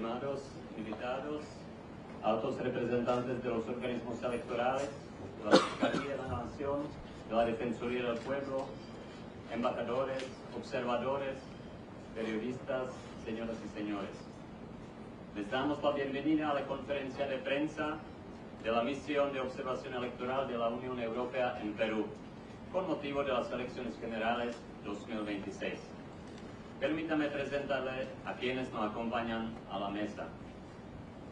estimados invitados, altos representantes de los organismos electorales, de la Fiscalía de la Nación, de la Defensoría del Pueblo, embajadores, observadores, periodistas, señoras y señores. Les damos la bienvenida a la conferencia de prensa de la misión de observación electoral de la Unión Europea en Perú, con motivo de las elecciones generales 2026. Permítame presentarle a quienes nos acompañan a la mesa.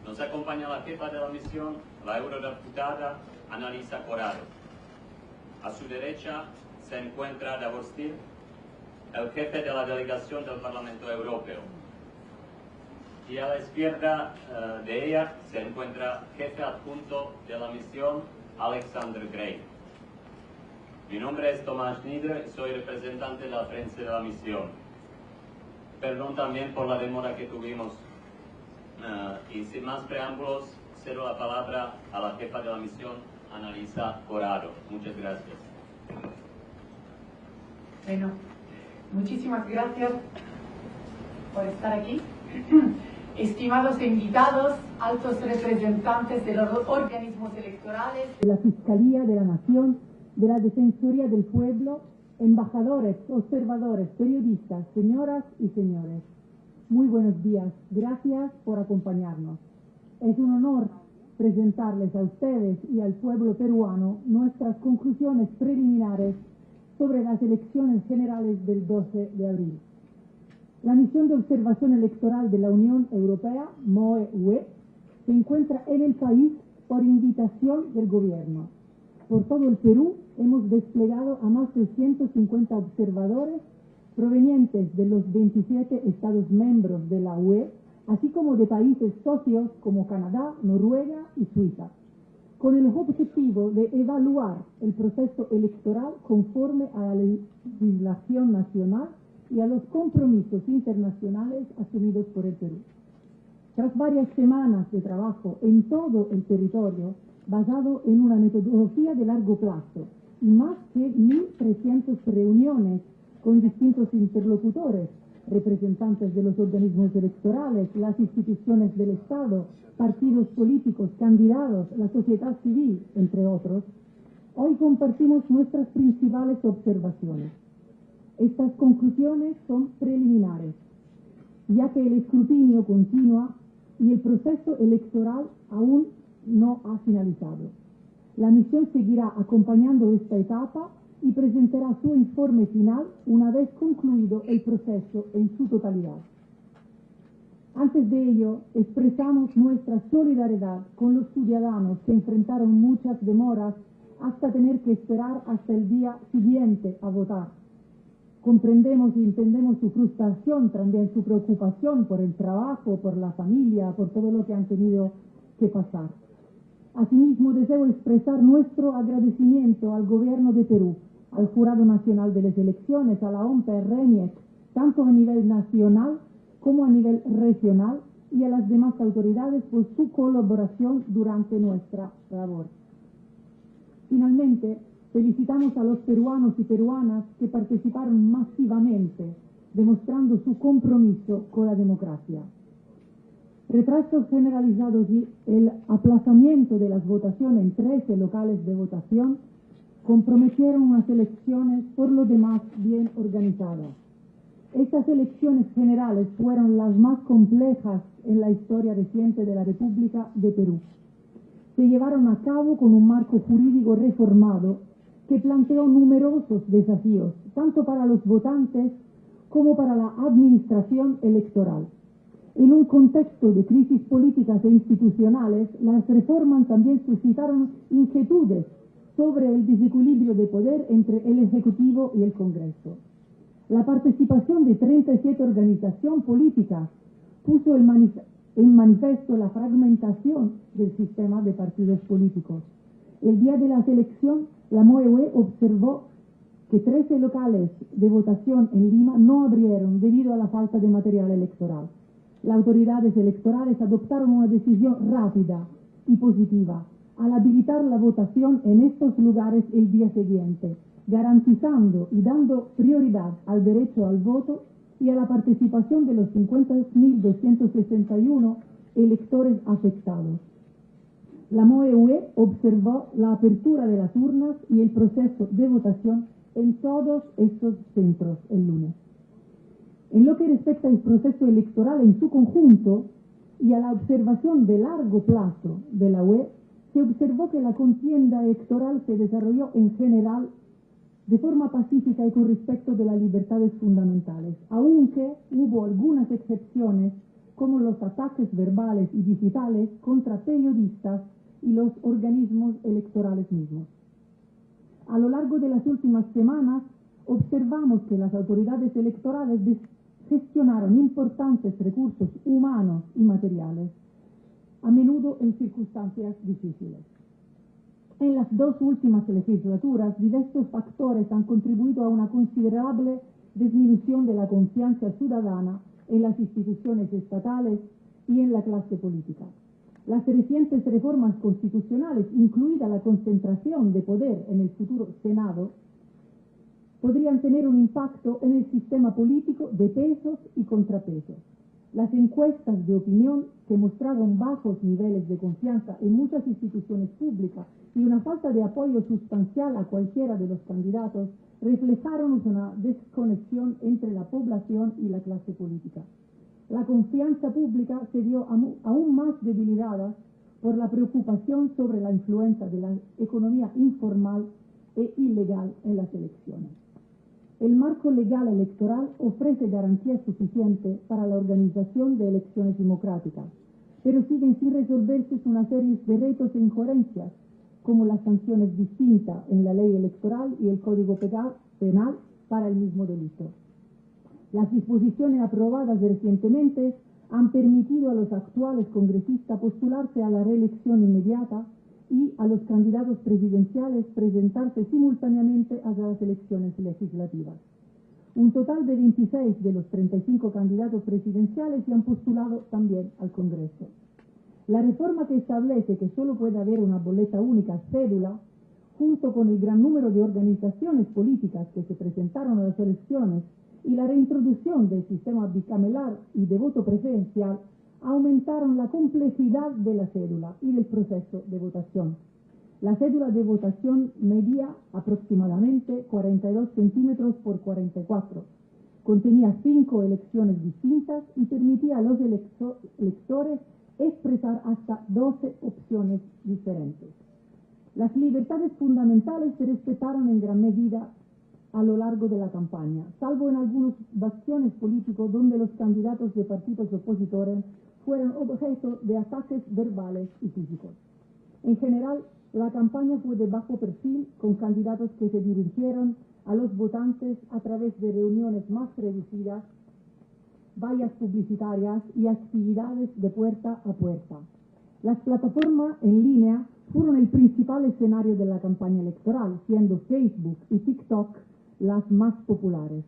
Nos acompaña la jefa de la misión, la eurodiputada Annalisa Corrado. A su derecha se encuentra Davor Stier, el jefe de la delegación del Parlamento Europeo. Y a la izquierda de ella se encuentra jefe adjunto de la misión, Alexander Gray. Mi nombre es Tomás Schneider y soy representante de la prensa de la misión. Perdón también por la demora que tuvimos. Y sin más preámbulos, cedo la palabra a la jefa de la misión, Annalisa Corrado. Muchas gracias. Bueno, muchísimas gracias por estar aquí. Estimados invitados, altos representantes de los organismos electorales, de la Fiscalía de la Nación, de la Defensoría del Pueblo, embajadores, observadores, periodistas, señoras y señores. Muy buenos días, gracias por acompañarnos. Es un honor presentarles a ustedes y al pueblo peruano nuestras conclusiones preliminares sobre las elecciones generales del 12 de abril. La misión de observación electoral de la Unión Europea, MOE-UE, se encuentra en el país por invitación del gobierno. Por todo el Perú hemos desplegado a más de 150 observadores provenientes de los 27 Estados miembros de la UE, así como de países socios como Canadá, Noruega y Suiza, con el objetivo de evaluar el proceso electoral conforme a la legislación nacional y a los compromisos internacionales asumidos por el Perú. Tras varias semanas de trabajo en todo el territorio, basado en una metodología de largo plazo y más de 1.300 reuniones con distintos interlocutores, representantes de los organismos electorales, las instituciones del Estado, partidos políticos, candidatos, la sociedad civil, entre otros, hoy compartimos nuestras principales observaciones. Estas conclusiones son preliminares, ya que el escrutinio continúa y el proceso electoral aún no ha finalizado. La misión seguirá acompañando esta etapa y presentará su informe final una vez concluido el proceso en su totalidad. Antes de ello, expresamos nuestra solidaridad con los ciudadanos que enfrentaron muchas demoras hasta tener que esperar hasta el día siguiente a votar. Comprendemos y entendemos su frustración, también su preocupación por el trabajo, por la familia, por todo lo que han tenido que pasar. Asimismo, deseo expresar nuestro agradecimiento al Gobierno de Perú, al Jurado Nacional de las Elecciones, a la OMPE-RENIEC, tanto a nivel nacional como a nivel regional, y a las demás autoridades por su colaboración durante nuestra labor. Finalmente, felicitamos a los peruanos y peruanas que participaron masivamente, demostrando su compromiso con la democracia. Retrasos generalizados y el aplazamiento de las votaciones en 13 locales de votación comprometieron unas elecciones por lo demás bien organizadas. Estas elecciones generales fueron las más complejas en la historia reciente de la República de Perú. Se llevaron a cabo con un marco jurídico reformado que planteó numerosos desafíos, tanto para los votantes como para la administración electoral. En un contexto de crisis políticas e institucionales, las reformas también suscitaron inquietudes sobre el desequilibrio de poder entre el Ejecutivo y el Congreso. La participación de 37 organizaciones políticas puso en manifiesto la fragmentación del sistema de partidos políticos. El día de las elecciones, la MOE-UE observó que 13 locales de votación en Lima no abrieron debido a la falta de material electoral. Las autoridades electorales adoptaron una decisión rápida y positiva al habilitar la votación en estos lugares el día siguiente, garantizando y dando prioridad al derecho al voto y a la participación de los 50.261 electores afectados. La MOE-UE observó la apertura de las urnas y el proceso de votación en todos estos centros el lunes. En lo que respecta al proceso electoral en su conjunto y a la observación de largo plazo de la UE, se observó que la contienda electoral se desarrolló en general de forma pacífica y con respecto de las libertades fundamentales, aunque hubo algunas excepciones como los ataques verbales y digitales contra periodistas y los organismos electorales mismos. A lo largo de las últimas semanas observamos que las autoridades electorales gestionaron importantes recursos humanos y materiales, a menudo en circunstancias difíciles. En las dos últimas legislaturas, diversos factores han contribuido a una considerable disminución de la confianza ciudadana en las instituciones estatales y en la clase política. Las recientes reformas constitucionales, incluida la concentración de poder en el futuro Senado, podrían tener un impacto en el sistema político de pesos y contrapesos. Las encuestas de opinión que mostraron bajos niveles de confianza en muchas instituciones públicas y una falta de apoyo sustancial a cualquiera de los candidatos reflejaron una desconexión entre la población y la clase política. La confianza pública se vio aún más debilitada por la preocupación sobre la influencia de la economía informal e ilegal en las elecciones. El marco legal electoral ofrece garantías suficientes para la organización de elecciones democráticas, pero siguen sin resolverse una serie de retos e incoherencias, como las sanciones distintas en la ley electoral y el Código Penal para el mismo delito. Las disposiciones aprobadas recientemente han permitido a los actuales congresistas postularse a la reelección inmediata y a los candidatos presidenciales presentarse simultáneamente a las elecciones legislativas. Un total de 26 de los 35 candidatos presidenciales se han postulado también al Congreso. La reforma que establece que solo puede haber una boleta única, cédula, junto con el gran número de organizaciones políticas que se presentaron a las elecciones y la reintroducción del sistema bicameral y de voto preferencial, aumentaron la complejidad de la cédula y del proceso de votación. La cédula de votación medía aproximadamente 42 centímetros por 44. Contenía 5 elecciones distintas y permitía a los electores expresar hasta 12 opciones diferentes. Las libertades fundamentales se respetaron en gran medida a lo largo de la campaña, salvo en algunos bastiones políticos donde los candidatos de partidos opositores fueron objeto de ataques verbales y físicos. En general, la campaña fue de bajo perfil, con candidatos que se dirigieron a los votantes a través de reuniones más reducidas, vallas publicitarias y actividades de puerta a puerta. Las plataformas en línea fueron el principal escenario de la campaña electoral, siendo Facebook y TikTok las más populares.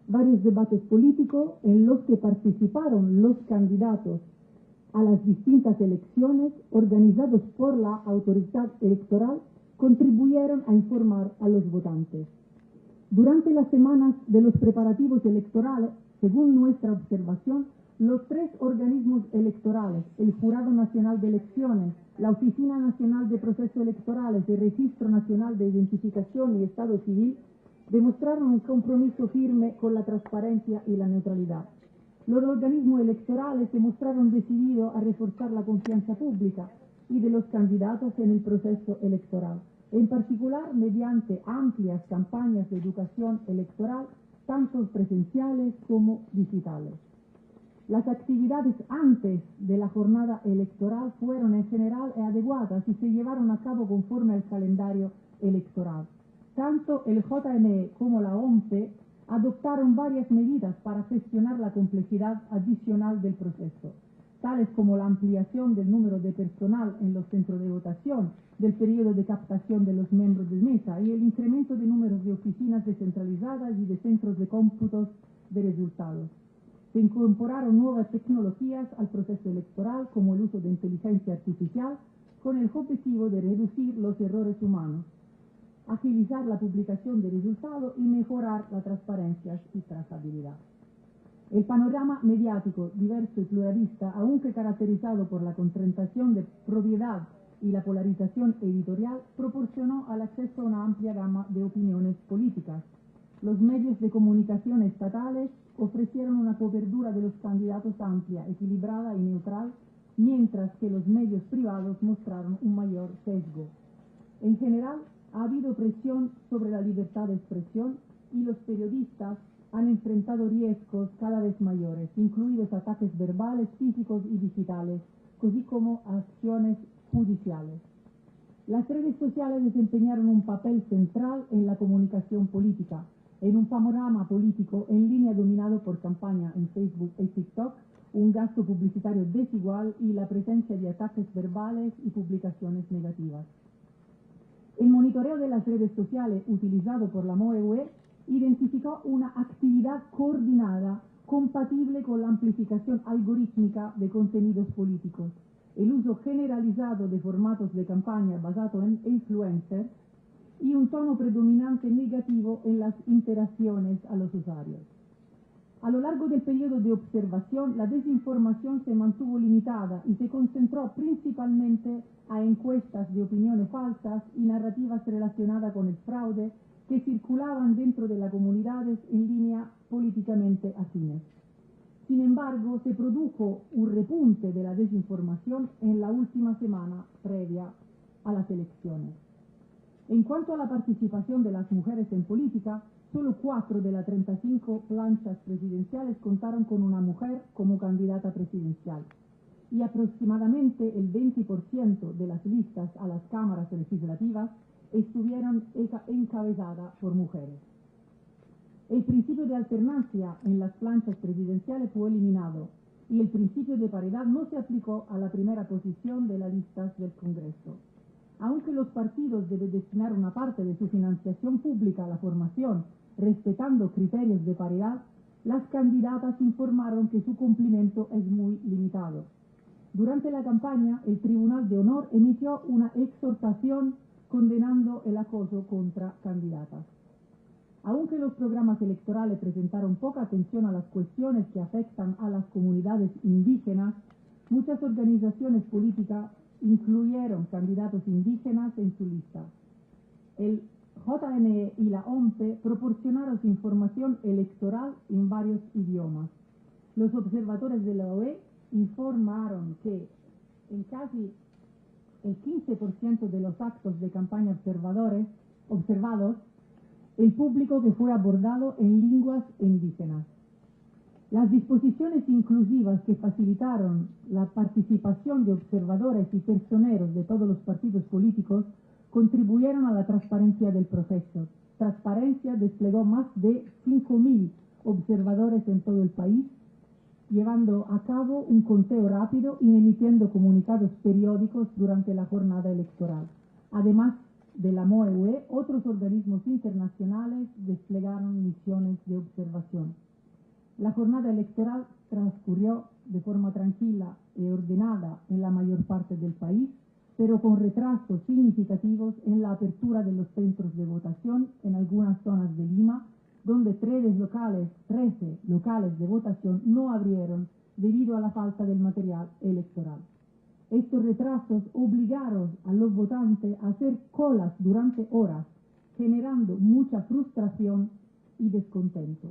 Varios debates políticos en los que participaron los candidatos a las distintas elecciones organizados por la autoridad electoral contribuyeron a informar a los votantes. Durante las semanas de los preparativos electorales, según nuestra observación, los 3 organismos electorales, el Jurado Nacional de Elecciones, la Oficina Nacional de Procesos Electorales, el Registro Nacional de Identificación y Estado Civil, demostraron un compromiso firme con la transparencia y la neutralidad. Los organismos electorales se mostraron decididos a reforzar la confianza pública y de los candidatos en el proceso electoral, en particular mediante amplias campañas de educación electoral, tanto presenciales como digitales. Las actividades antes de la jornada electoral fueron en general adecuadas y se llevaron a cabo conforme al calendario electoral. Tanto el JME como la OMPE adoptaron varias medidas para gestionar la complejidad adicional del proceso, tales como la ampliación del número de personal en los centros de votación, del periodo de captación de los miembros de mesa y el incremento de números de oficinas descentralizadas y de centros de cómputos de resultados. Se incorporaron nuevas tecnologías al proceso electoral, como el uso de inteligencia artificial, con el objetivo de reducir los errores humanos, agilizar la publicación de resultados y mejorar la transparencia y trazabilidad. El panorama mediático diverso y pluralista, aunque caracterizado por la concentración de propiedad y la polarización editorial, proporcionó al acceso a una amplia gama de opiniones políticas. Los medios de comunicación estatales ofrecieron una cobertura de los candidatos amplia, equilibrada y neutral, mientras que los medios privados mostraron un mayor sesgo. En general, ha habido presión sobre la libertad de expresión y los periodistas han enfrentado riesgos cada vez mayores, incluidos ataques verbales, físicos y digitales, así como acciones judiciales. Las redes sociales desempeñaron un papel central en la comunicación política, en un panorama político en línea dominado por campaña en Facebook y TikTok, un gasto publicitario desigual y la presencia de ataques verbales y publicaciones negativas. El monitoreo de las redes sociales utilizado por la MOE-UE identificó una actividad coordinada compatible con la amplificación algorítmica de contenidos políticos, el uso generalizado de formatos de campaña basado en influencers y un tono predominante negativo en las interacciones a los usuarios. A lo largo del periodo de observación, la desinformación se mantuvo limitada y se concentró principalmente a encuestas de opiniones falsas y narrativas relacionadas con el fraude que circulaban dentro de las comunidades en línea políticamente afines. Sin embargo, se produjo un repunte de la desinformación en la última semana previa a las elecciones. En cuanto a la participación de las mujeres en política, solo 4 de las 35 planchas presidenciales contaron con una mujer como candidata presidencial y aproximadamente el 20% de las listas a las cámaras legislativas estuvieron encabezadas por mujeres. El principio de alternancia en las planchas presidenciales fue eliminado y el principio de paridad no se aplicó a la primera posición de las listas del Congreso. Aunque los partidos deben destinar una parte de su financiación pública a la formación, respetando criterios de paridad, las candidatas informaron que su cumplimiento es muy limitado. Durante la campaña, el Tribunal de Honor emitió una exhortación condenando el acoso contra candidatas. Aunque los programas electorales presentaron poca atención a las cuestiones que afectan a las comunidades indígenas, muchas organizaciones políticas incluyeron candidatos indígenas en su lista. El JNE y la OMPE proporcionaron información electoral en varios idiomas. Los observadores de la OE informaron que en casi el 15% de los actos de campaña observados, el público que fue abordado en lenguas indígenas. Las disposiciones inclusivas que facilitaron la participación de observadores y personeros de todos los partidos políticos contribuyeron a la transparencia del proceso. Transparencia desplegó más de 5.000 observadores en todo el país, llevando a cabo un conteo rápido y emitiendo comunicados periódicos durante la jornada electoral. Además de la MOE-UE, otros organismos internacionales desplegaron misiones de observación. La jornada electoral transcurrió de forma tranquila y ordenada en la mayor parte del país, pero con retrasos significativos en la apertura de los centros de votación en algunas zonas de Lima, donde 13 locales de votación no abrieron debido a la falta del material electoral. Estos retrasos obligaron a los votantes a hacer colas durante horas, generando mucha frustración y descontento.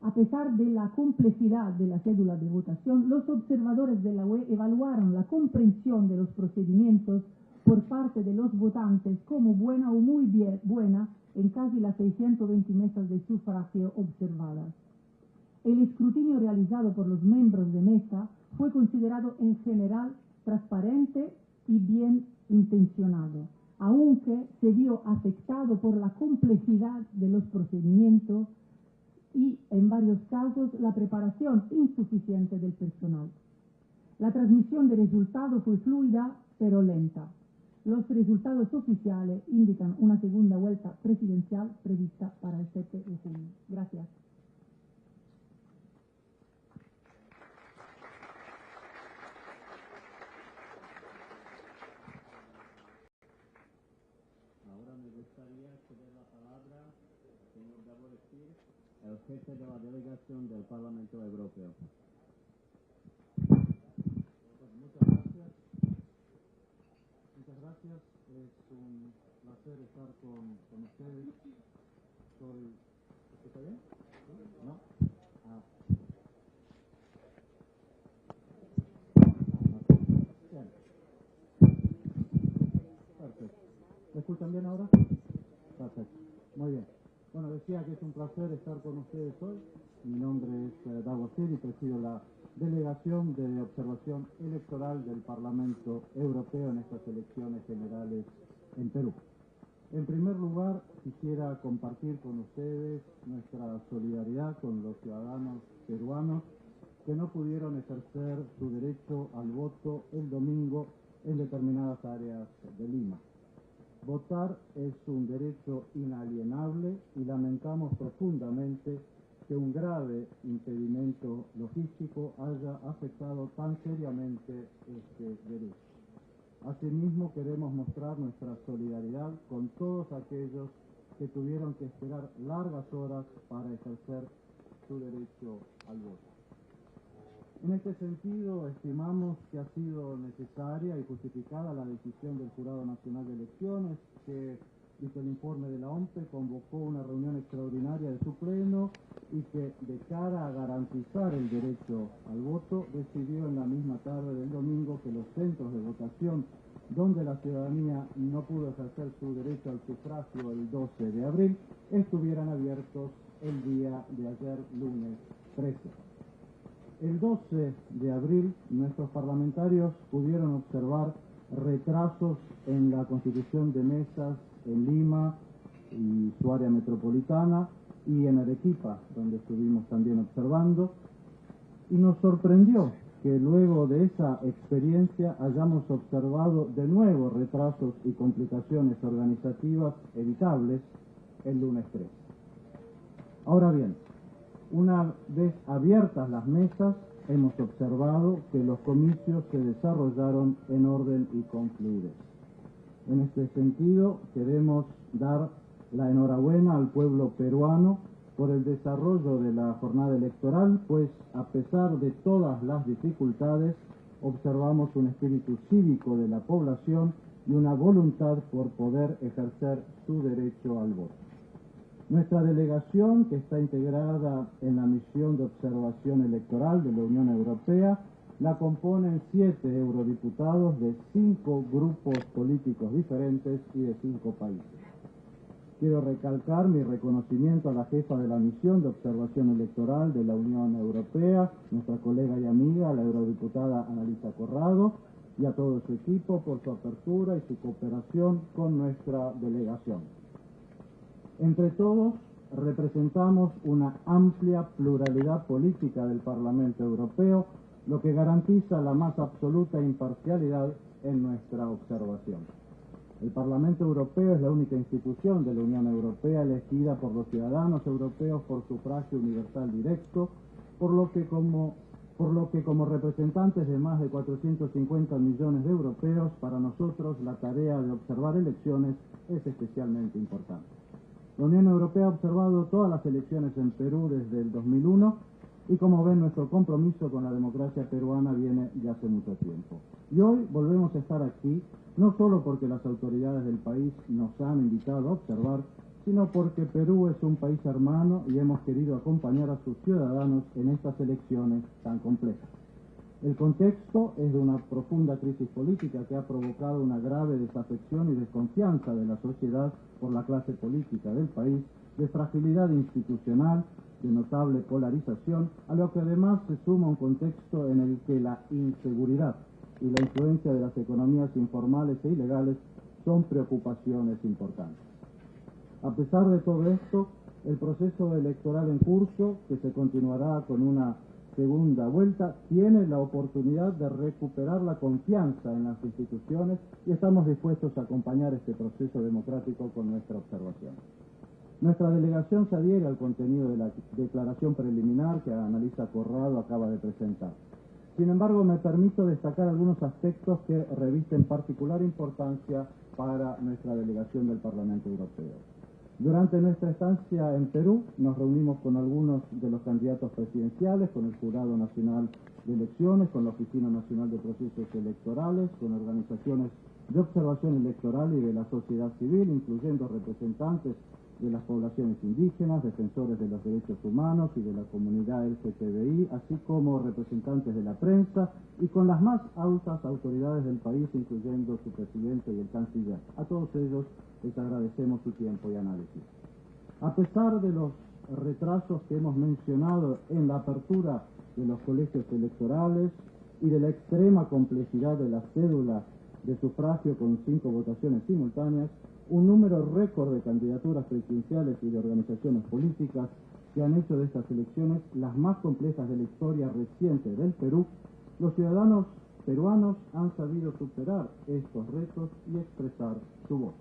A pesar de la complejidad de la cédula de votación, los observadores de la UE evaluaron la comprensión de los procedimientos por parte de los votantes como buena o muy buena en casi las 620 mesas de sufragio observadas. El escrutinio realizado por los miembros de mesa fue considerado en general transparente y bien intencionado, aunque se vio afectado por la complejidad de los procedimientos y, en varios casos, la preparación insuficiente del personal. La transmisión de resultados fue fluida, pero lenta. Los resultados oficiales indican una segunda vuelta presidencial prevista para el 7 de junio. Gracias. Ahora me gustaría ceder la palabra al señor Gabor Estir, el jefe de la delegación del Parlamento Europeo. Muchas gracias. Muchas gracias. Es un placer estar con ustedes. ¿Está bien? ¿No? Ah. Bien. Perfecto. ¿Me escuchan bien ahora? Perfecto. Muy bien. Bueno, decía que es un placer estar con ustedes hoy. Mi nombre es Davor Stier y presido la delegación de observación electoral del Parlamento Europeo en estas elecciones generales en Perú. En primer lugar, quisiera compartir con ustedes nuestra solidaridad con los ciudadanos peruanos que no pudieron ejercer su derecho al voto el domingo en determinadas áreas de Lima. Votar es un derecho inalienable y lamentamos profundamente que un grave impedimento logístico haya afectado tan seriamente este derecho. Asimismo, queremos mostrar nuestra solidaridad con todos aquellos que tuvieron que esperar largas horas para ejercer su derecho al voto. En este sentido, estimamos que ha sido necesaria y justificada la decisión del Jurado Nacional de Elecciones, que, dice el informe de la OMPE, convocó una reunión extraordinaria de su pleno y que, de cara a garantizar el derecho al voto, decidió en la misma tarde del domingo que los centros de votación donde la ciudadanía no pudo ejercer su derecho al sufragio el 12 de abril, estuvieran abiertos el día de ayer, lunes 13. El 12 de abril, nuestros parlamentarios pudieron observar retrasos en la constitución de mesas en Lima y su área metropolitana y en Arequipa, donde estuvimos también observando, y nos sorprendió que luego de esa experiencia hayamos observado de nuevo retrasos y complicaciones organizativas evitables el lunes 13. Ahora bien, una vez abiertas las mesas, hemos observado que los comicios se desarrollaron en orden y con fluidez. En este sentido, queremos dar la enhorabuena al pueblo peruano por el desarrollo de la jornada electoral, pues a pesar de todas las dificultades, observamos un espíritu cívico de la población y una voluntad por poder ejercer su derecho al voto. Nuestra delegación, que está integrada en la misión de observación electoral de la Unión Europea, la componen 7 eurodiputados de 5 grupos políticos diferentes y de 5 países. Quiero recalcar mi reconocimiento a la jefa de la misión de observación electoral de la Unión Europea, nuestra colega y amiga, la eurodiputada Annalisa Corrado, y a todo su equipo por su apertura y su cooperación con nuestra delegación. Entre todos, representamos una amplia pluralidad política del Parlamento Europeo, lo que garantiza la más absoluta imparcialidad en nuestra observación. El Parlamento Europeo es la única institución de la Unión Europea elegida por los ciudadanos europeos por sufragio universal directo, por lo que como representantes de más de 450 millones de europeos, para nosotros la tarea de observar elecciones es especialmente importante. La Unión Europea ha observado todas las elecciones en Perú desde el 2001 y, como ven, nuestro compromiso con la democracia peruana viene de hace mucho tiempo. Y hoy volvemos a estar aquí, no solo porque las autoridades del país nos han invitado a observar, sino porque Perú es un país hermano y hemos querido acompañar a sus ciudadanos en estas elecciones tan complejas. El contexto es de una profunda crisis política que ha provocado una grave desafección y desconfianza de la sociedad por la clase política del país, de fragilidad institucional, de notable polarización, a lo que además se suma un contexto en el que la inseguridad y la influencia de las economías informales e ilegales son preocupaciones importantes. A pesar de todo esto, el proceso electoral en curso, que se continuará con una segunda vuelta, tiene la oportunidad de recuperar la confianza en las instituciones y estamos dispuestos a acompañar este proceso democrático con nuestra observación. Nuestra delegación se adhiere al contenido de la declaración preliminar que Annalisa Corrado acaba de presentar. Sin embargo, me permito destacar algunos aspectos que revisten particular importancia para nuestra delegación del Parlamento Europeo. Durante nuestra estancia en Perú nos reunimos con algunos de los candidatos presidenciales, con el Jurado Nacional de Elecciones, con la Oficina Nacional de Procesos Electorales, con organizaciones de observación electoral y de la sociedad civil, incluyendo representantes de las poblaciones indígenas, defensores de los derechos humanos y de la comunidad LGTBI, así como representantes de la prensa y con las más altas autoridades del país, incluyendo su presidente y el canciller. A todos ellos les agradecemos su tiempo y análisis. A pesar de los retrasos que hemos mencionado en la apertura de los colegios electorales y de la extrema complejidad de la cédula de sufragio con 5 votaciones simultáneas, un número récord de candidaturas presidenciales y de organizaciones políticas que han hecho de estas elecciones las más complejas de la historia reciente del Perú, los ciudadanos peruanos han sabido superar estos retos y expresar su voz.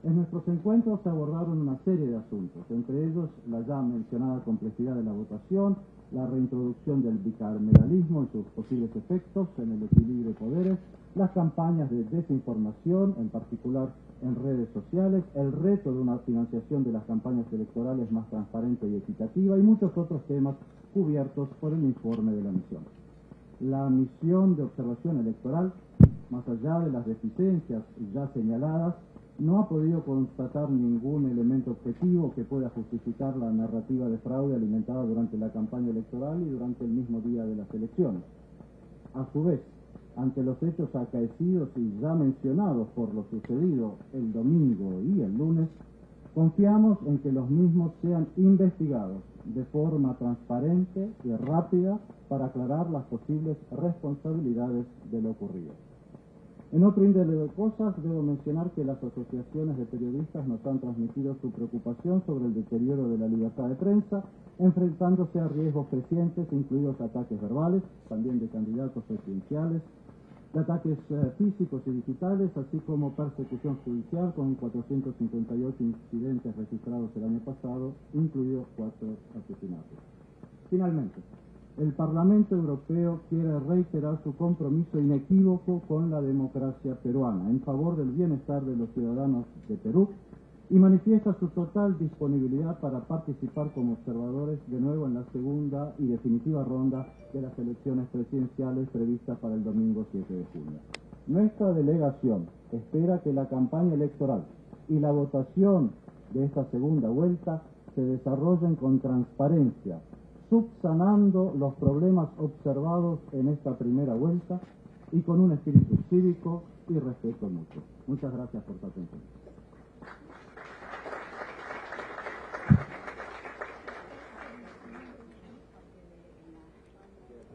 En nuestros encuentros se abordaron una serie de asuntos, entre ellos la ya mencionada complejidad de la votación, la reintroducción del bicameralismo y sus posibles efectos en el equilibrio de poderes, las campañas de desinformación, en particular en redes sociales, el reto de una financiación de las campañas electorales más transparente y equitativa y muchos otros temas cubiertos por el informe de la misión. La misión de observación electoral, más allá de las deficiencias ya señaladas, no ha podido constatar ningún elemento objetivo que pueda justificar la narrativa de fraude alimentada durante la campaña electoral y durante el mismo día de las elecciones. A su vez, ante los hechos acaecidos y ya mencionados por lo sucedido el domingo y el lunes, confiamos en que los mismos sean investigados de forma transparente y rápida para aclarar las posibles responsabilidades de lo ocurrido. En otro índole de cosas, debo mencionar que las asociaciones de periodistas nos han transmitido su preocupación sobre el deterioro de la libertad de prensa, enfrentándose a riesgos crecientes, incluidos ataques verbales, también de candidatos presidenciales, de ataques físicos y digitales, así como persecución judicial, con 458 incidentes registrados el año pasado, incluidos 4 asesinatos. Finalmente, el Parlamento Europeo quiere reiterar su compromiso inequívoco con la democracia peruana en favor del bienestar de los ciudadanos de Perú y manifiesta su total disponibilidad para participar como observadores de nuevo en la segunda y definitiva ronda de las elecciones presidenciales previstas para el domingo 7 de junio. Nuestra delegación espera que la campaña electoral y la votación de esta segunda vuelta se desarrollen con transparencia, subsanando los problemas observados en esta primera vuelta y con un espíritu cívico y respeto mutuo. Muchas gracias por su atención.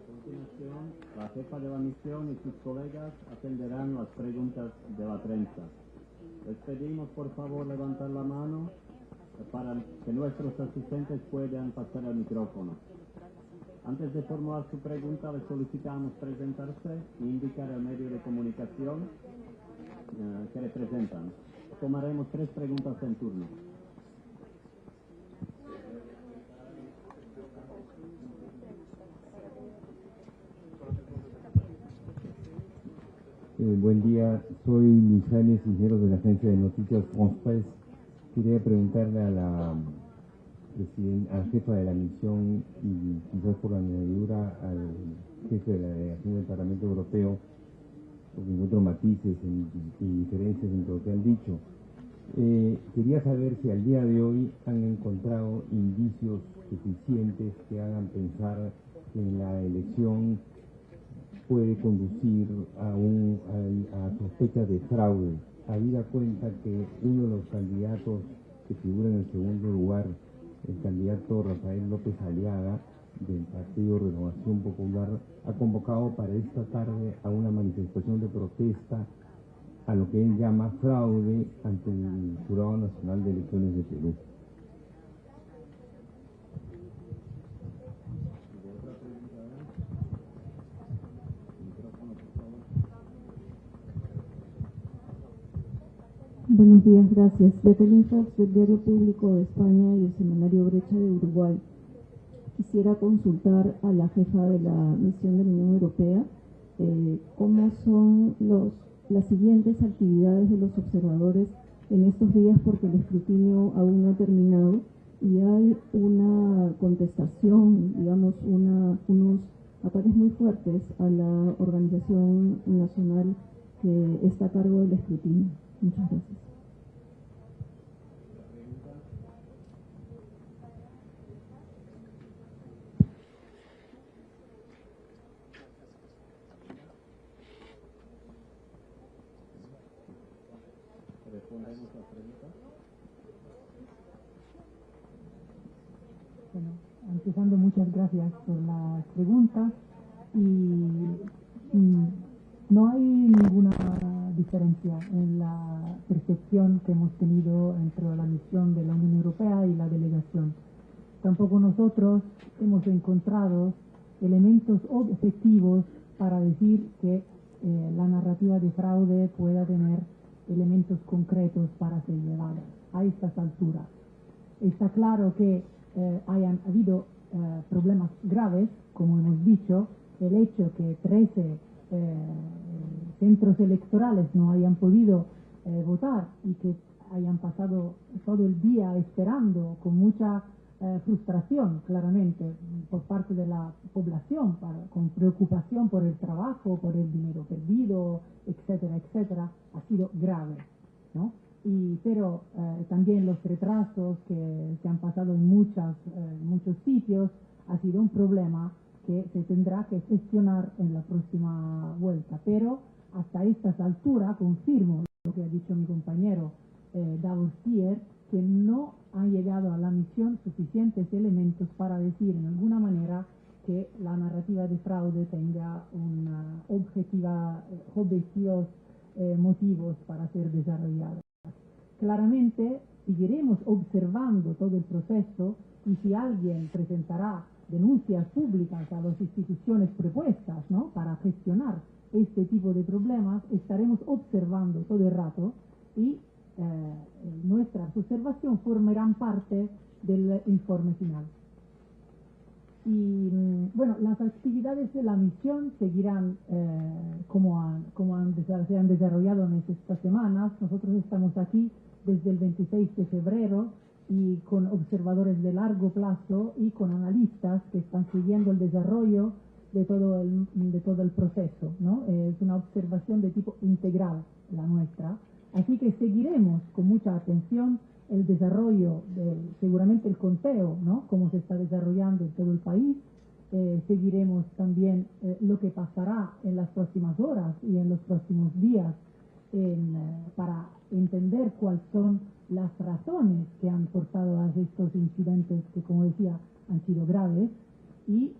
A continuación, la jefa de la misión y sus colegas atenderán las preguntas de la prensa. Les pedimos por favor levantar la mano para que nuestros asistentes puedan pasar el micrófono. Antes de formular su pregunta, les solicitamos presentarse e indicar el medio de comunicación que representan. Tomaremos 3 preguntas en turno. Buen día, soy Luis Jaime Cisneros de la agencia de noticias France Press. Quería preguntarle a la jefa de la misión y quizás por la añadidura al jefe de la delegación del Parlamento Europeo, porque encuentro matices y diferencias entre lo que han dicho. Quería saber si al día de hoy han encontrado indicios suficientes que hagan pensar que la elección puede conducir a sospechas de fraude, habida cuenta que uno de los candidatos que figura en el segundo lugar, el candidato Rafael López Aliaga, del Partido Renovación Popular, ha convocado para esta tarde a una manifestación de protesta a lo que él llama fraude ante el Jurado Nacional de Elecciones de Perú. Buenos días, gracias. Jacqueline Fox, del Diario Público de España y el Semanario Brecha de Uruguay. Quisiera consultar a la jefa de la misión de la Unión Europea cómo son las siguientes actividades de los observadores en estos días porque el escrutinio aún no ha terminado y hay una contestación, digamos, unos ataques muy fuertes a la organización nacional que está a cargo del escrutinio. Muchas gracias. Bueno, empezando, muchas gracias por las preguntas no hay ninguna diferencia en la percepción que hemos tenido entre la misión de la Unión Europea y la delegación. Tampoco nosotros hemos encontrado elementos objetivos para decir que la narrativa de fraude pueda tener elementos concretos para ser llevada a estas alturas. Está claro que hayan habido problemas graves, como hemos dicho, el hecho que 13 centros electorales no hayan podido votar y que hayan pasado todo el día esperando con mucha frustración, claramente, por parte de la población, con preocupación por el trabajo, por el dinero perdido, etcétera, etcétera, ha sido grave, ¿no? Pero también los retrasos que se han pasado en muchos sitios ha sido un problema que se tendrá que gestionar en la próxima vuelta. Pero hasta estas alturas confirmo lo que ha dicho mi compañero Davor Stier, que no han llegado a la misión suficientes elementos para decir en alguna manera que la narrativa de fraude tenga objetivos motivos para ser desarrollada. Claramente seguiremos observando todo el proceso y si alguien presentará denuncias públicas a las instituciones propuestas, ¿no?, para gestionar este tipo de problemas, estaremos observando todo el rato y nuestras observaciones formarán parte del informe final. Y bueno, las actividades de la misión seguirán se han desarrollado en estas semanas. Nosotros estamos aquí desde el 26 de febrero y con observadores de largo plazo y con analistas que están siguiendo el desarrollo de todo el proceso, ¿no? Es una observación de tipo integral la nuestra, así que seguiremos con mucha atención el desarrollo, seguramente el conteo, ¿no?, cómo se está desarrollando en todo el país. Seguiremos también lo que pasará en las próximas horas y en los próximos días para entender cuáles son las razones que han portado a estos incidentes que, como decía, han sido graves. Y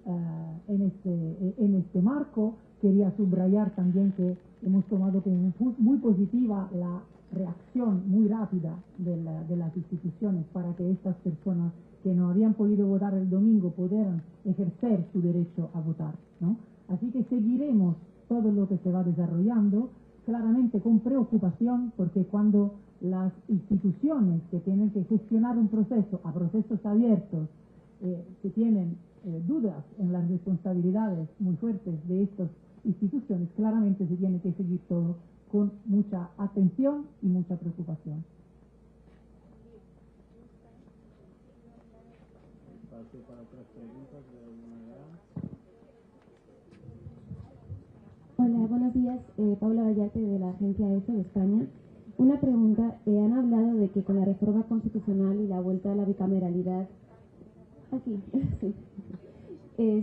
en este marco quería subrayar también que hemos tomado como muy positiva la reacción muy rápida de las instituciones para que estas personas que no habían podido votar el domingo pudieran ejercer su derecho a votar, ¿no? Así que seguiremos todo lo que se va desarrollando, claramente con preocupación, porque cuando las instituciones que tienen que gestionar un proceso a procesos abiertos que tienen dudas en las responsabilidades muy fuertes de estas instituciones, claramente se tiene que seguir todo con mucha atención y mucha preocupación. Hola, buenos días. Paula Vallarte de la agencia EFE de España. Una pregunta. Han hablado de que con la reforma constitucional y la vuelta a la bicameralidad... Aquí, sí.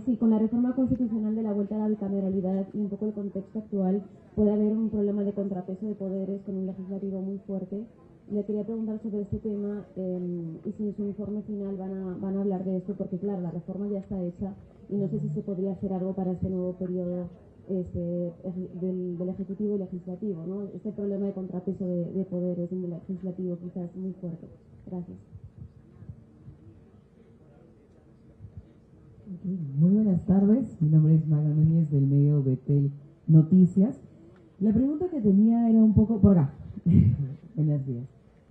Sí, con la reforma constitucional de la vuelta a la bicameralidad y un poco el contexto actual, puede haber un problema de contrapeso de poderes con un legislativo muy fuerte. Le quería preguntar sobre este tema y si en su informe final van a hablar de esto, porque claro, la reforma ya está hecha y no sé si se podría hacer algo para este nuevo periodo del Ejecutivo y Legislativo, ¿no? Este problema de contrapeso de poderes en el Legislativo quizás muy fuerte. Gracias. Muy buenas tardes, mi nombre es Maga Núñez del medio Betel Noticias. La pregunta que tenía era un poco, por acá, buenos días.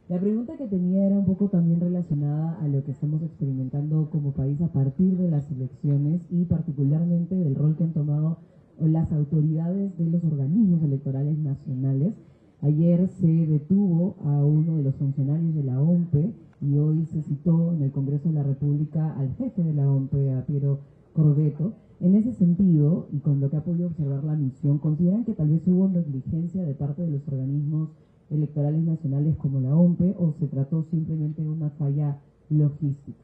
La pregunta que tenía era un poco también relacionada a lo que estamos experimentando como país a partir de las elecciones y particularmente del rol que han tomado las autoridades de los organismos electorales nacionales Ayer se detuvo a uno de los funcionarios de la OMPE y hoy se citó en el Congreso de la República al jefe de la OMPE, a Piero Corvetto. En ese sentido, y con lo que ha podido observar la misión, ¿consideran que tal vez hubo negligencia de parte de los organismos electorales nacionales como la OMPE o se trató simplemente de una falla logística?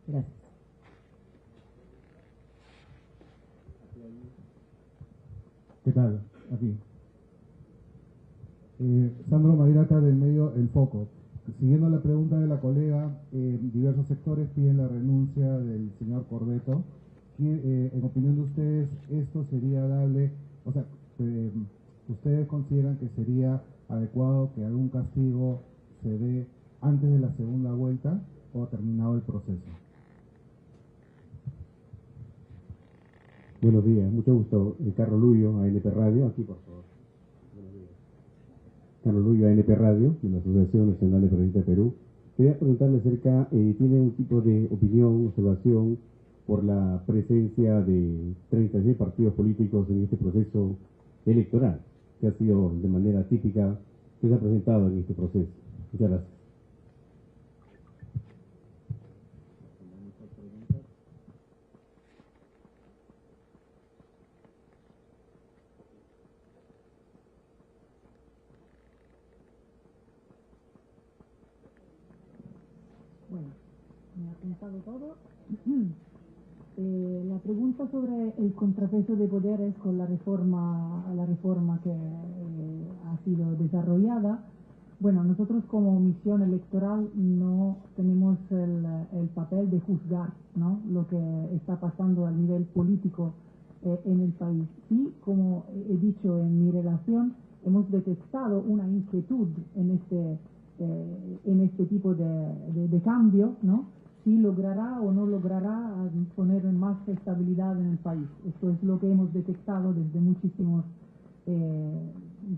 Gracias. ¿Qué tal? Aquí. Sandro Mayrata del medio El Foco. Siguiendo la pregunta de la colega, diversos sectores piden la renuncia del señor Corvetto. En opinión de ustedes, ¿esto sería dable? O sea, ¿ustedes consideran que sería adecuado que algún castigo se dé antes de la segunda vuelta o terminado el proceso? Buenos días, mucho gusto. Carlos Luyo, ANP Radio, aquí por favor. Buenos días. Carlos Luyo, ANP Radio, de la Asociación Nacional de Periodistas de Perú. Quería preguntarle acerca, ¿tiene un tipo de opinión, observación por la presencia de 36 partidos políticos en este proceso electoral, que ha sido de manera típica, que se ha presentado en este proceso? Muchas gracias. Bueno, me ha apuntado todo. La pregunta sobre el contrapeso de poderes con la reforma que ha sido desarrollada. Bueno, nosotros como misión electoral no tenemos el papel de juzgar, ¿no?, lo que está pasando a nivel político en el país. Sí, como he dicho en mi relación, hemos detectado una inquietud en este tipo de cambio, ¿no? Si logrará o no logrará poner más estabilidad en el país. Esto es lo que hemos detectado desde muchísimas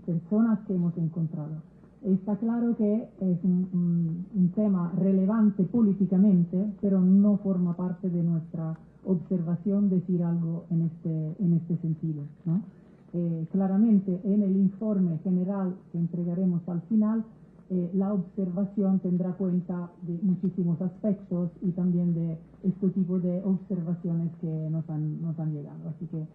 personas que hemos encontrado. Está claro que es un tema relevante políticamente, pero no forma parte de nuestra observación decir algo en este sentido, ¿no? Claramente en el informe general que entregaremos al final, la observación tendrá cuenta de muchísimos aspectos y también de este tipo de observaciones que nos han llegado. Así que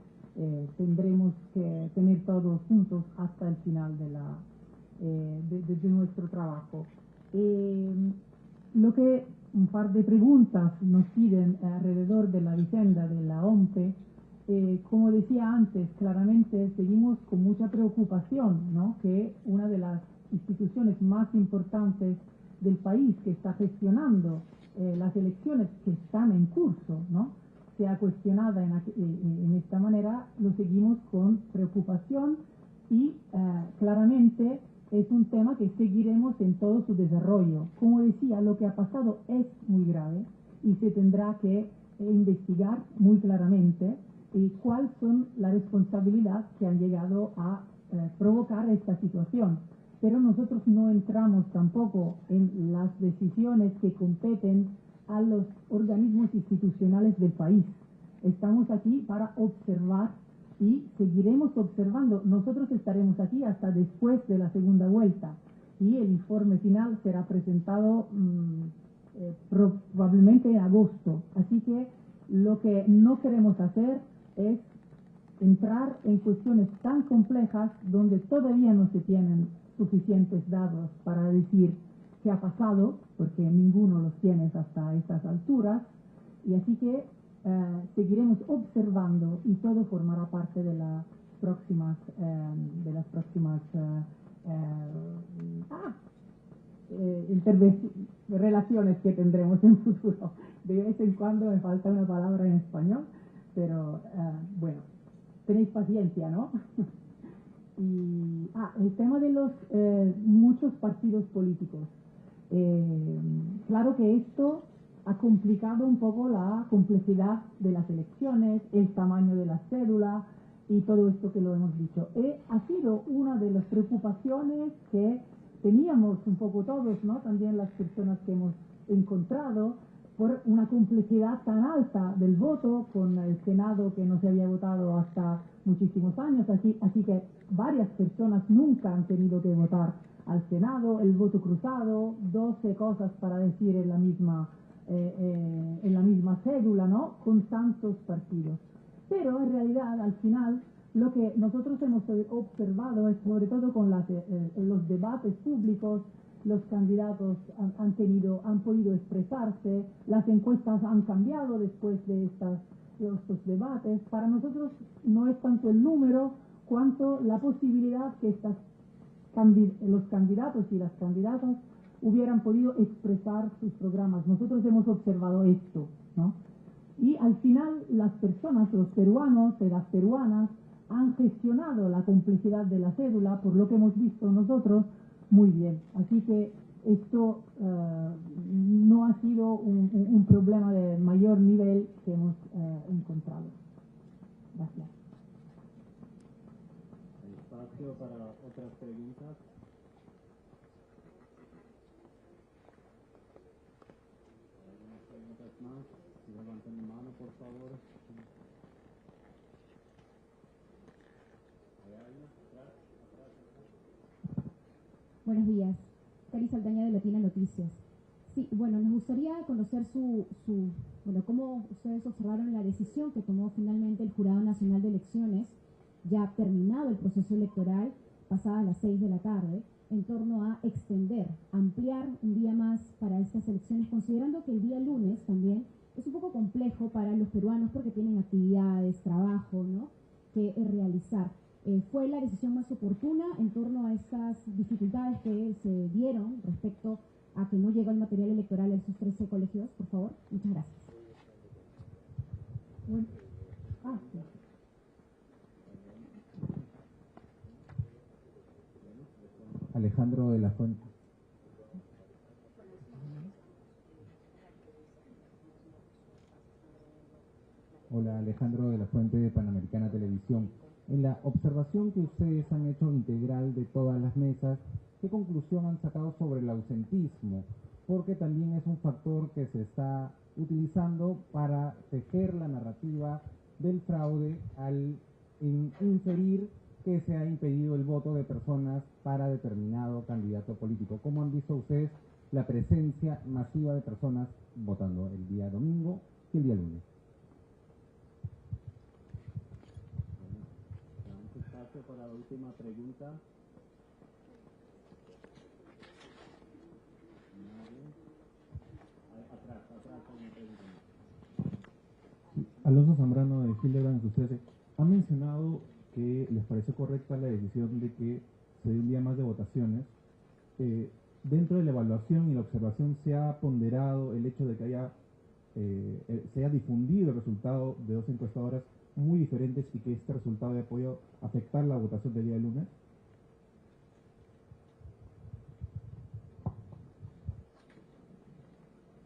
tendremos que tener todos juntos hasta el final de nuestro trabajo. Lo que un par de preguntas nos piden alrededor de la vicenda de la OMPE, como decía antes, claramente seguimos con mucha preocupación, ¿no?, que una de las instituciones más importantes del país que está gestionando las elecciones que están en curso, ¿no?, sea cuestionada en esta manera. Lo seguimos con preocupación y claramente es un tema que seguiremos en todo su desarrollo. Como decía, lo que ha pasado es muy grave y se tendrá que investigar muy claramente cuáles son las responsabilidades que han llegado a provocar esta situación. Pero nosotros no entramos tampoco en las decisiones que competen a los organismos institucionales del país. Estamos aquí para observar y seguiremos observando. Nosotros estaremos aquí hasta después de la segunda vuelta y el informe final será presentado probablemente en agosto. Así que lo que no queremos hacer es entrar en cuestiones tan complejas donde todavía no se tienen suficientes datos para decir qué ha pasado, porque ninguno los tiene hasta estas alturas, y así que seguiremos observando y todo formará parte de las próximas relaciones que tendremos en futuro. De vez en cuando me falta una palabra en español, pero bueno, tenéis paciencia, ¿no? Y el tema de los muchos partidos políticos. Claro que esto ha complicado un poco la complejidad de las elecciones, el tamaño de la cédula y todo esto que lo hemos dicho. Ha sido una de las preocupaciones que teníamos un poco todos, ¿no?, también las personas que hemos encontrado, por una complejidad tan alta del voto, con el Senado que no se había votado hasta muchísimos años, así que varias personas nunca han tenido que votar al Senado, el voto cruzado, 12 cosas para decir en la misma cédula, ¿no? Con tantos partidos. Pero en realidad, al final, lo que nosotros hemos observado es, sobre todo con los debates públicos, los candidatos han podido expresarse, las encuestas han cambiado después de estos debates. Para nosotros no es tanto el número, cuanto la posibilidad que los candidatos y las candidatas hubieran podido expresar sus programas. Nosotros hemos observado esto, ¿no? Y al final las personas, los peruanos y las peruanas, han gestionado la complejidad de la cédula, por lo que hemos visto nosotros, muy bien. Así que esto no ha sido un problema de mayor nivel que hemos encontrado. Gracias. Hay espacio para otras preguntas. ¿Algunas preguntas más? Si levantan la mano, por favor. Buenos días. Cari Saldaña de Latina Noticias. Sí, bueno, nos gustaría conocer cómo ustedes observaron la decisión que tomó finalmente el Jurado Nacional de Elecciones, ya terminado el proceso electoral, pasadas las 6 de la tarde, en torno a extender, ampliar un día más para estas elecciones, considerando que el día lunes también es un poco complejo para los peruanos porque tienen actividades, trabajo, ¿no?, que realizar. ¿Fue la decisión más oportuna en torno a estas dificultades que se dieron respecto a que no llegó el material electoral a esos 13 colegios? Por favor, muchas gracias. Sí. Alejandro de la Fuente. Hola, Alejandro de la Fuente de Panamericana Televisión. En la observación que ustedes han hecho integral de todas las mesas, ¿qué conclusión han sacado sobre el ausentismo? Porque también es un factor que se está utilizando para tejer la narrativa del fraude al inferir que se ha impedido el voto de personas para determinado candidato político. ¿Cómo han visto ustedes la presencia masiva de personas votando el día domingo y el día lunes? Espacio para la última pregunta. Atrás con una pregunta. Alonso Zambrano de Hildebrand, ustedes han mencionado que les parece correcta la decisión de que se dé un día más de votaciones. Dentro de la evaluación y la observación se ha ponderado el hecho de que se haya difundido el resultado de dos encuestadoras muy diferentes y que este resultado haya podido afectar la votación del día de lunes.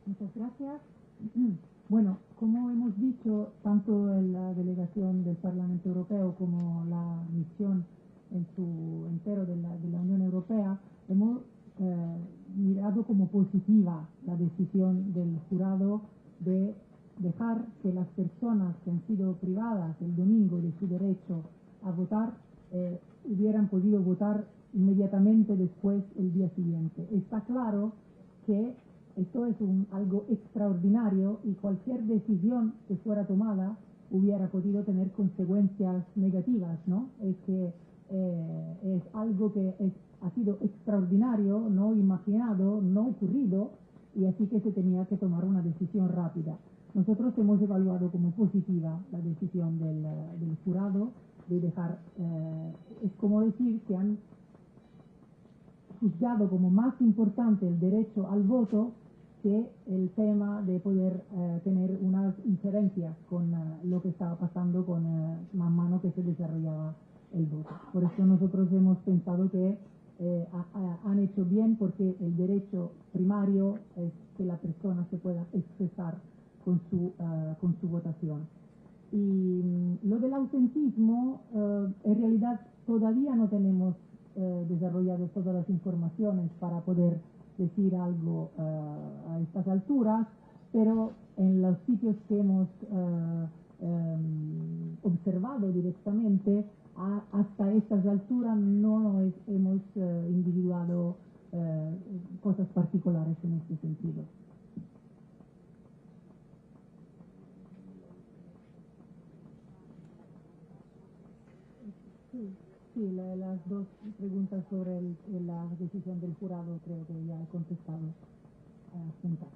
Muchas gracias. Bueno, como hemos dicho, tanto en la delegación del Parlamento Europeo como la misión en su entero de la Unión Europea, hemos mirado como positiva la decisión del jurado de dejar que las personas que han sido privadas el domingo de su derecho a votar hubieran podido votar inmediatamente después el día siguiente. Está claro que esto es algo extraordinario y cualquier decisión que fuera tomada hubiera podido tener consecuencias negativas, ¿no? Es que es algo que ha sido extraordinario, no imaginado, no ocurrido, y así que se tenía que tomar una decisión rápida. Nosotros hemos evaluado como positiva la decisión del jurado de dejar, es como decir que han juzgado como más importante el derecho al voto que el tema de poder tener unas injerencias con lo que estaba pasando con la mano que se desarrollaba el voto. Por eso nosotros hemos pensado que han hecho bien, porque el derecho primario es que la persona se pueda expresar con su votación. Y lo del ausentismo, en realidad todavía no tenemos desarrollado todas las informaciones para poder decir algo a estas alturas, pero en los sitios que hemos observado directamente, hasta estas alturas no hemos individuado cosas particulares en este sentido. Sí, las dos preguntas sobre la decisión del jurado creo que ya he contestado juntas.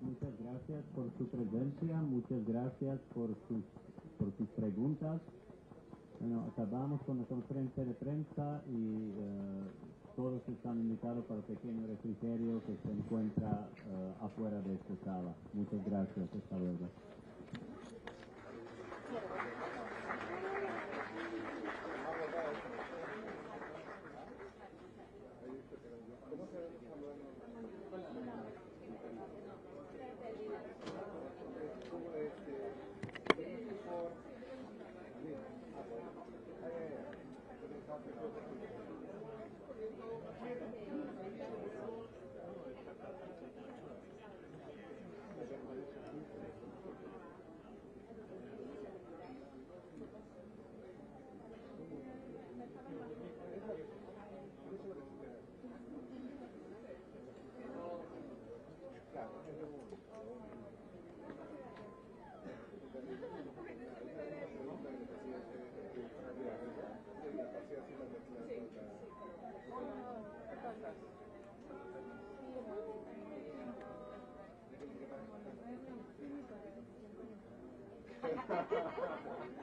Muchas gracias por su presencia, muchas gracias por sus preguntas. Bueno, acabamos con la conferencia de prensa y todos están invitados para el pequeño refrigerio que se encuentra afuera de esta sala. Muchas gracias, hasta luego.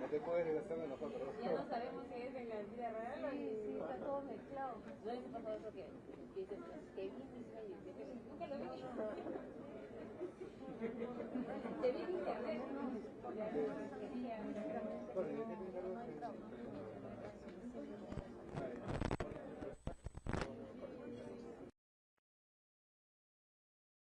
No te puedes regresar de nosotros. Ya no sabemos si es en la vida real o sí, está todo mezclado. ¿No les ha pasado eso que dices, que vi mis sueños? Nunca lo vi. Te vi en internet, ¿no?